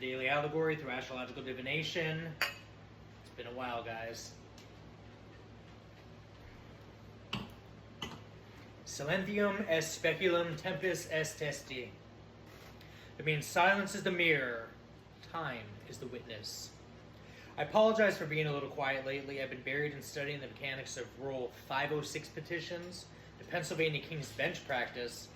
daily allegory through astrological divination. It's been a while, guys. Silentium est speculum tempus est testi. It means silence is the mirror, time is the witness. I apologize for being a little quiet lately. I've been buried in studying the mechanics of Rule 506 petitions, the Pennsylvania King's Bench practice,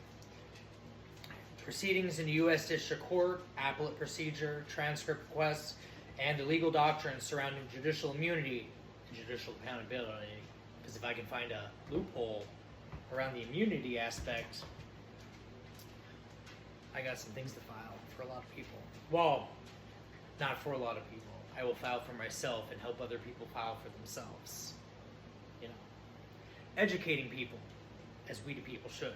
proceedings in the U.S. District Court, appellate procedure, transcript requests, and the legal doctrines surrounding judicial immunity and judicial accountability. Because if I can find a loophole around the immunity aspect, I got some things to file for a lot of people. Well, not for a lot of people. I will file for myself and help other people file for themselves. You know, educating people as we the people should.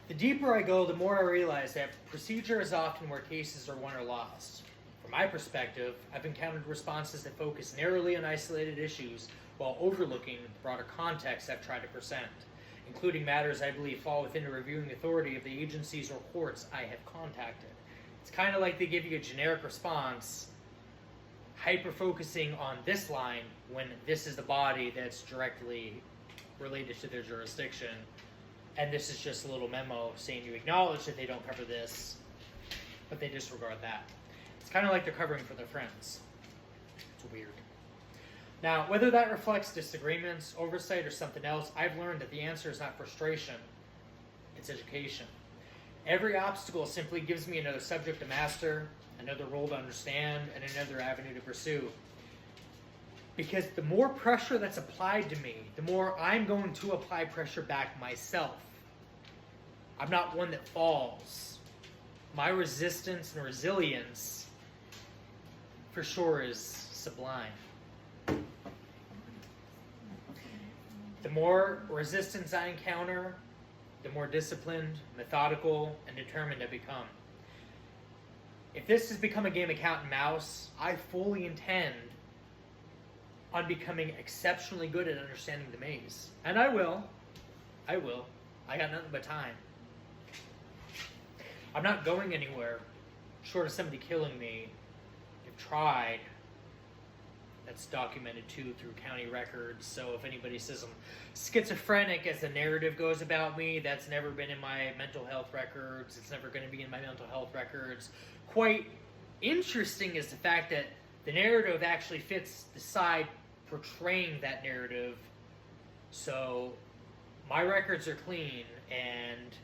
The deeper I go, the more I realize that procedure is often where cases are won or lost. From my perspective, I've encountered responses that focus narrowly on isolated issues while overlooking the broader context I've tried to present, including matters I believe fall within the reviewing authority of the agencies or courts I have contacted. It's kind of like they give you a generic response, hyper-focusing on this line when this is the body that's directly related to their jurisdiction, and this is just a little memo saying you acknowledge that they don't cover this, but they disregard that. It's kind of like they're covering for their friends. It's weird. Now, whether that reflects disagreements, oversight, or something else, I've learned that the answer is not frustration, it's education. Every obstacle simply gives me another subject to master, another role to understand, and another avenue to pursue. Because the more pressure that's applied to me, the more I'm going to apply pressure back myself. I'm not one that falls. My resistance and resilience, for sure, is sublime. The more resistance I encounter, the more disciplined, methodical, and determined I become. If this has become a game of cat and mouse, I fully intend on becoming exceptionally good at understanding the maze. And I will. I got nothing but time. I'm not going anywhere short of somebody killing me. I've tried. That's documented too through county records. So if anybody says I'm schizophrenic as the narrative goes about me, that's never been in my mental health records. It's never going to be in my mental health records. Quite interesting is the fact that the narrative actually fits the side portraying that narrative. So my records are clean, and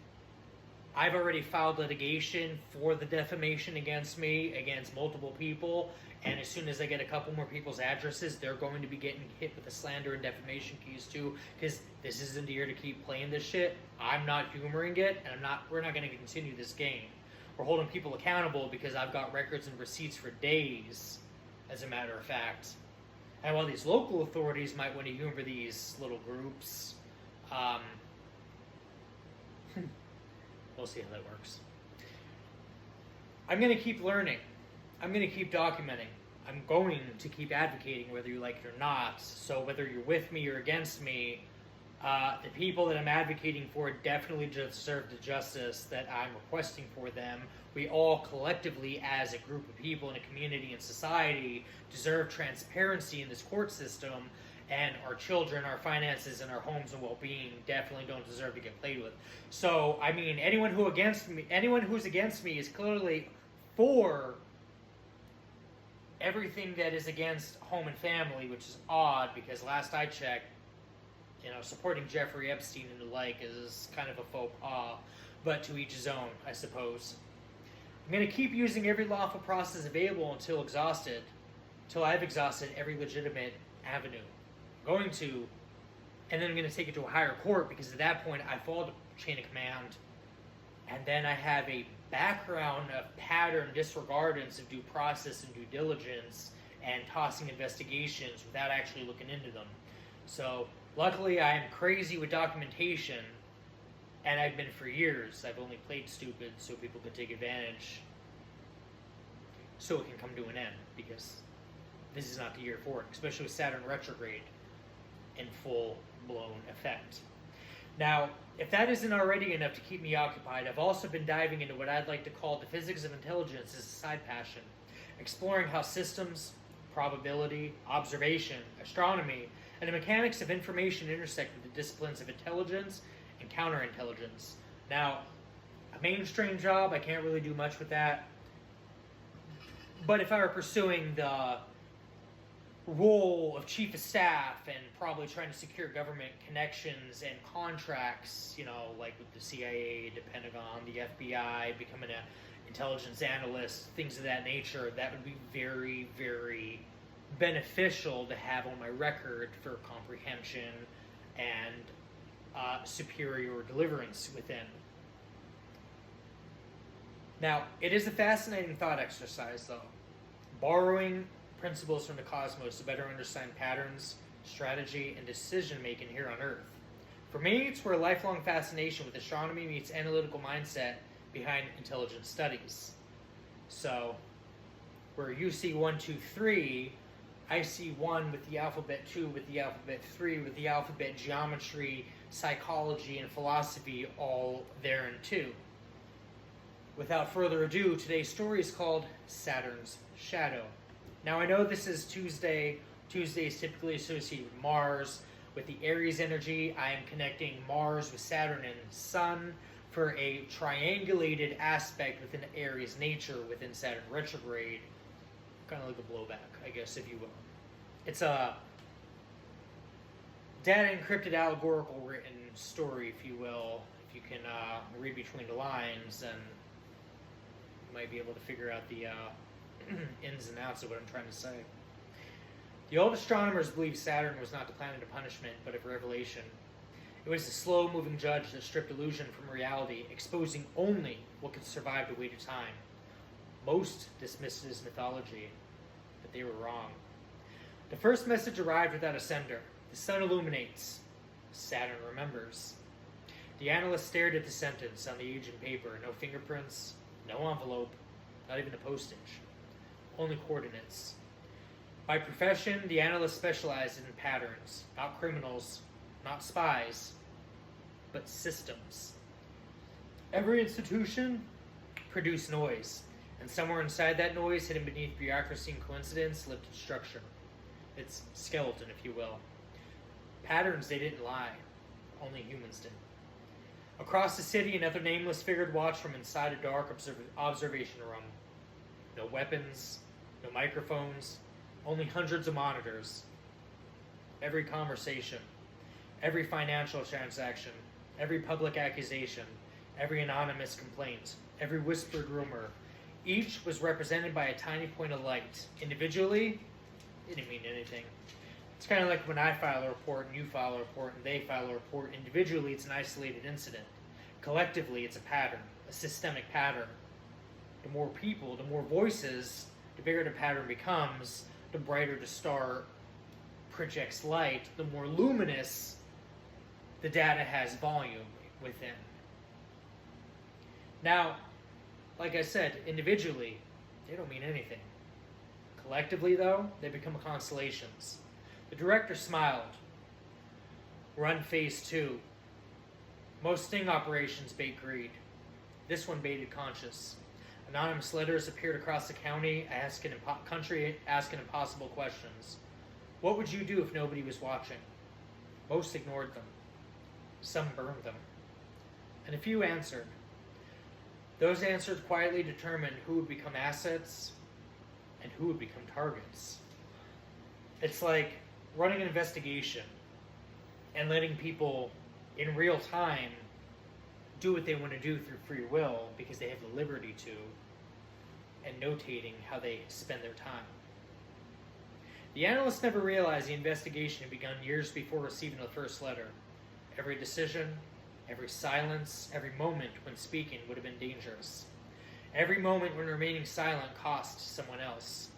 I've already filed litigation for the defamation against me, against multiple people, and as soon as I get a couple more people's addresses, they're going to be getting hit with the slander and defamation keys too, because this isn't the year to keep playing this shit. I'm not humoring it, and we're not going to continue this game. We're holding people accountable because I've got records and receipts for days, as a matter of fact. And while these local authorities might want to humor these little groups, we'll see how that works. I'm going to keep learning. I'm going to keep documenting. I'm going to keep advocating whether you like it or not. So whether you're with me or against me, the people that I'm advocating for definitely deserve the justice that I'm requesting for them. We all collectively, as a group of people in a community and society, deserve transparency in this court system. And our children, our finances, and our homes and well-being definitely don't deserve to get played with. So, I mean, anyone who's against me is clearly for everything that is against home and family, which is odd because last I checked, supporting Jeffrey Epstein and the like is kind of a faux pas, but to each his own, I suppose. I'm going to keep using every lawful process available until I've exhausted every legitimate avenue. And then I'm going to take it to a higher court, because at that point I fall to chain of command, and then I have a background of pattern disregardance of due process and due diligence and tossing investigations without actually looking into them. So luckily I am crazy with documentation, and I've been for years. I've only played stupid so people could take advantage, so it can come to an end, because this is not the year for it, especially with Saturn retrograde in full-blown effect. Now, if that isn't already enough to keep me occupied, I've also been diving into what I'd like to call the physics of intelligence as a side passion, exploring how systems, probability, observation, astronomy, and the mechanics of information intersect with the disciplines of intelligence and counterintelligence. Now, a mainstream job, I can't really do much with that. But if I were pursuing the role of chief of staff and probably trying to secure government connections and contracts, like with the CIA, the Pentagon, the FBI, becoming an intelligence analyst, things of that nature, that would be very, very beneficial to have on my record for comprehension and superior deliverance within. Now, it is a fascinating thought exercise, though. Borrowing principles from the cosmos to better understand patterns, strategy, and decision-making here on Earth. For me, it's where a lifelong fascination with astronomy meets analytical mindset behind intelligence studies. So, where you see 1, 2, 3, I see 1 with the alphabet, 2 with the alphabet, 3 with the alphabet, geometry, psychology, and philosophy all there in 2. Without further ado, today's story is called Saturn's Shadow. Now, I know this is Tuesday. Tuesday is typically associated with Mars. With the Aries energy, I am connecting Mars with Saturn and Sun for a triangulated aspect within Aries nature within Saturn retrograde. Kind of like a blowback, I guess, if you will. It's a data encrypted allegorical written story, if you will. If you can read between the lines, then you might be able to figure out the ins and outs of what I'm trying to say. The old astronomers believed Saturn was not the planet of punishment, but of revelation. It was a slow-moving judge that stripped illusion from reality, exposing only what could survive the weight of time. Most dismissed it as mythology, but they were wrong. The first message arrived without a sender. The sun illuminates. Saturn remembers. The analyst stared at the sentence on the aging paper. No fingerprints, no envelope, not even a postage. Only coordinates. By profession, the analyst specialized in patterns, not criminals, not spies, but systems. Every institution produced noise, and somewhere inside that noise, hidden beneath bureaucracy and coincidence, lived its structure. Its skeleton, if you will. Patterns, they didn't lie. Only humans did. Across the city, another nameless figure watched from inside a dark observation room. No weapons, no microphones, only hundreds of monitors. Every conversation, every financial transaction, every public accusation, every anonymous complaint, every whispered rumor, each was represented by a tiny point of light. Individually, it didn't mean anything. It's kind of like when I file a report and you file a report and they file a report. Individually, it's an isolated incident. Collectively, it's a pattern, a systemic pattern. The more people, the more voices, the bigger the pattern becomes, the brighter the star projects light, the more luminous the data has volume within. Now, like I said, individually, they don't mean anything. Collectively, though, they become constellations. The director smiled. Run phase 2. Most sting operations bait greed. This one baited conscience. Anonymous letters appeared across the country asking impossible questions. What would you do if nobody was watching? Most ignored them. Some burned them. And a few answered. Those answers quietly determined who would become assets and who would become targets. It's like running an investigation and letting people in real time do what they want to do through free will because they have the liberty to, and notating how they spend their time. The analysts never realized the investigation had begun years before receiving the first letter. Every decision, every silence, every moment when speaking would have been dangerous. Every moment when remaining silent cost someone else.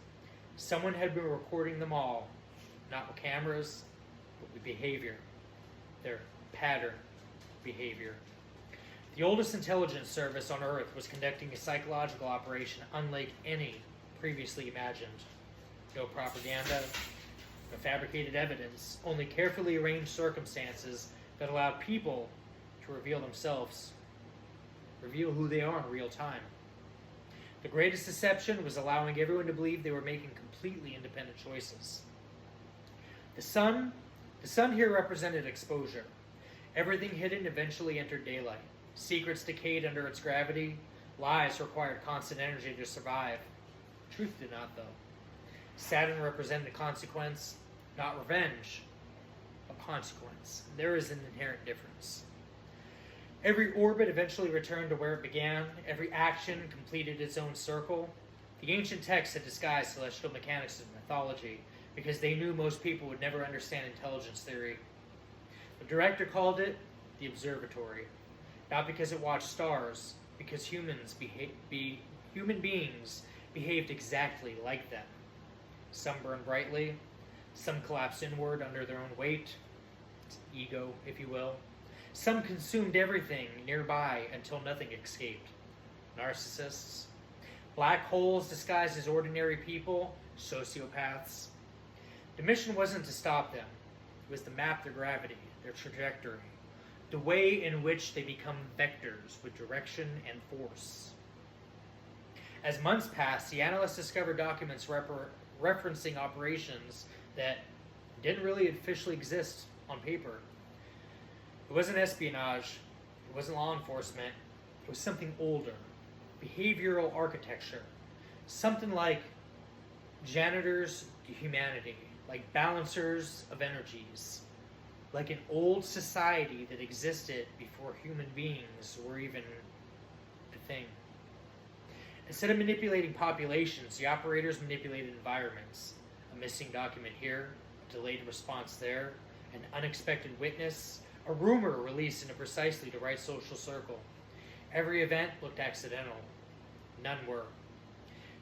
Someone had been recording them all, not with cameras, but with behavior. Their pattern behavior. The oldest intelligence service on Earth was conducting a psychological operation unlike any previously imagined. No propaganda, no fabricated evidence, only carefully arranged circumstances that allowed people to reveal themselves, reveal who they are in real time. The greatest deception was allowing everyone to believe they were making completely independent choices. The sun here represented exposure. Everything hidden eventually entered daylight. Secrets decayed under its gravity. Lies required constant energy to survive. Truth did not, though. Saturn represented consequence, not revenge, but consequence. There is an inherent difference. Every orbit eventually returned to where it began. Every action completed its own circle. The ancient texts had disguised celestial mechanics as mythology because they knew most people would never understand intelligence theory. The director called it the observatory, not because it watched stars, because human beings behaved exactly like them. Some burned brightly, some collapsed inward under their own weight, ego, if you will. Some consumed everything nearby until nothing escaped. Narcissists, black holes disguised as ordinary people, sociopaths. The mission wasn't to stop them. It was to map their gravity, their trajectory, the way in which they become vectors with direction and force. As months passed, the analysts discovered documents referencing operations that didn't really officially exist on paper. It wasn't espionage, it wasn't law enforcement, it was something older, behavioral architecture, something like janitors to humanity, like balancers of energies, like an old society that existed before human beings were even a thing. Instead of manipulating populations, the operators manipulated environments. A missing document here, a delayed response there, an unexpected witness, a rumor released into precisely the right social circle. Every event looked accidental. None were.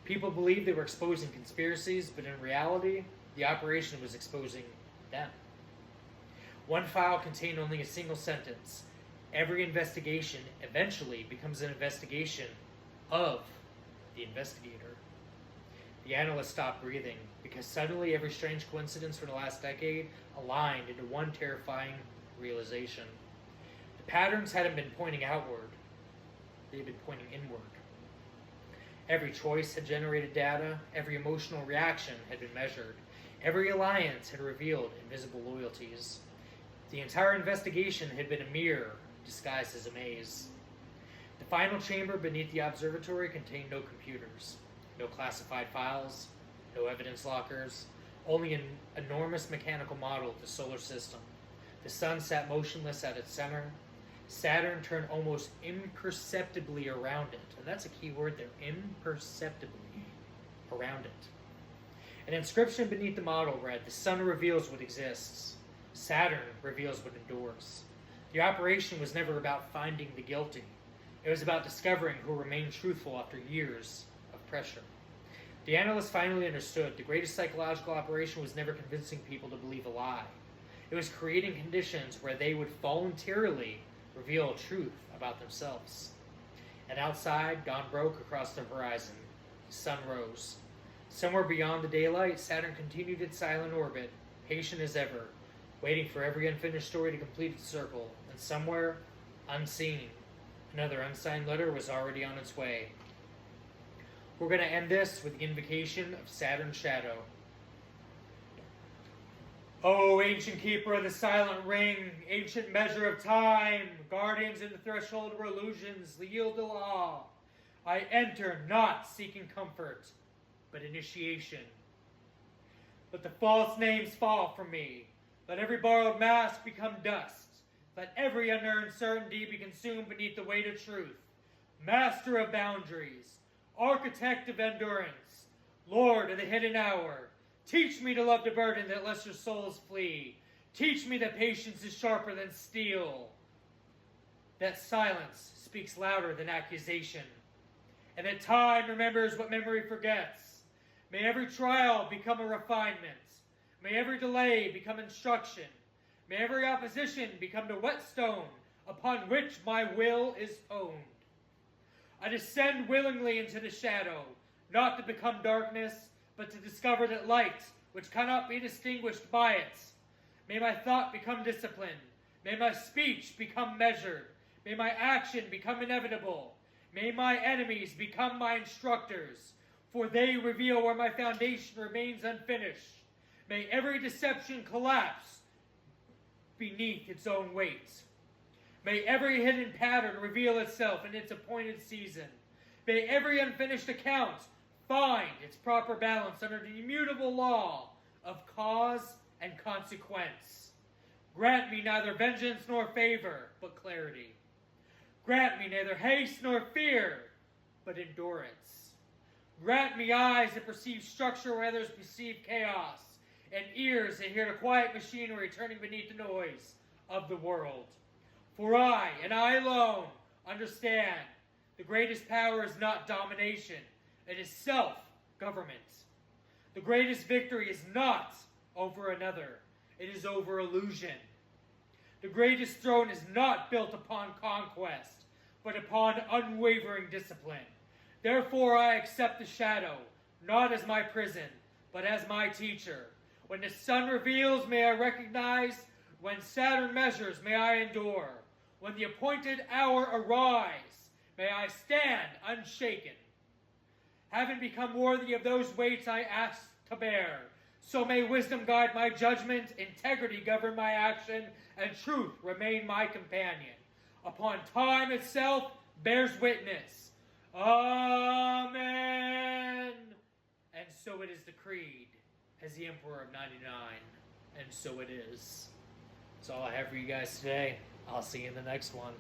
People believed they were exposing conspiracies, but in reality, the operation was exposing them. One file contained only a single sentence. Every investigation eventually becomes an investigation of the investigator. The analyst stopped breathing because suddenly every strange coincidence from the last decade aligned into one terrifying realization. The patterns hadn't been pointing outward, they had been pointing inward. Every choice had generated data, every emotional reaction had been measured, every alliance had revealed invisible loyalties. The entire investigation had been a mirror disguised as a maze. The final chamber beneath the observatory contained no computers, no classified files, no evidence lockers, only an enormous mechanical model of the solar system. The sun sat motionless at its center. Saturn turned almost imperceptibly around it. And that's a key word there, imperceptibly around it. An inscription beneath the model read, "The sun reveals what exists. Saturn reveals what endures." The operation was never about finding the guilty. It was about discovering who remained truthful after years of pressure. The analysts finally understood the greatest psychological operation was never convincing people to believe a lie. It was creating conditions where they would voluntarily reveal truth about themselves. And outside, dawn broke across the horizon. The sun rose. Somewhere beyond the daylight, Saturn continued its silent orbit, patient as ever, waiting for every unfinished story to complete its circle. And somewhere, unseen, another unsigned letter was already on its way. We're going to end this with the invocation of Saturn's Shadow. O ancient keeper of the silent ring, ancient measure of time, guardians in the threshold of illusions, yield the law. I enter not seeking comfort, but initiation. Let the false names fall from me. Let every borrowed mask become dust. Let every unearned certainty be consumed beneath the weight of truth. Master of boundaries, architect of endurance, Lord of the hidden hour, teach me to love the burden that lesser souls flee. Teach me that patience is sharper than steel, that silence speaks louder than accusation, and that time remembers what memory forgets. May every trial become a refinement. May every delay become instruction. May every opposition become the whetstone upon which my will is honed. I descend willingly into the shadow, not to become darkness, but to discover that light, which cannot be distinguished by it. May my thought become disciplined. May my speech become measured. May my action become inevitable. May my enemies become my instructors, for they reveal where my foundation remains unfinished. May every deception collapse beneath its own weight. May every hidden pattern reveal itself in its appointed season. May every unfinished account find its proper balance under the immutable law of cause and consequence. Grant me neither vengeance nor favor, but clarity. Grant me neither haste nor fear, but endurance. Grant me eyes that perceive structure where others perceive chaos, and ears that hear the quiet machinery turning beneath the noise of the world. For I, and I alone, understand the greatest power is not domination, it is self-government. The greatest victory is not over another, it is over illusion. The greatest throne is not built upon conquest, but upon unwavering discipline. Therefore I accept the shadow, not as my prison, but as my teacher. When the sun reveals, may I recognize. When Saturn measures, may I endure. When the appointed hour arrives, may I stand unshaken. Having become worthy of those weights I ask to bear, so may wisdom guide my judgment, integrity govern my action, and truth remain my companion. Upon time itself bears witness. Amen. And so it is decreed, as the Emperor of 99. And so it is. That's all I have for you guys today. I'll see you in the next one.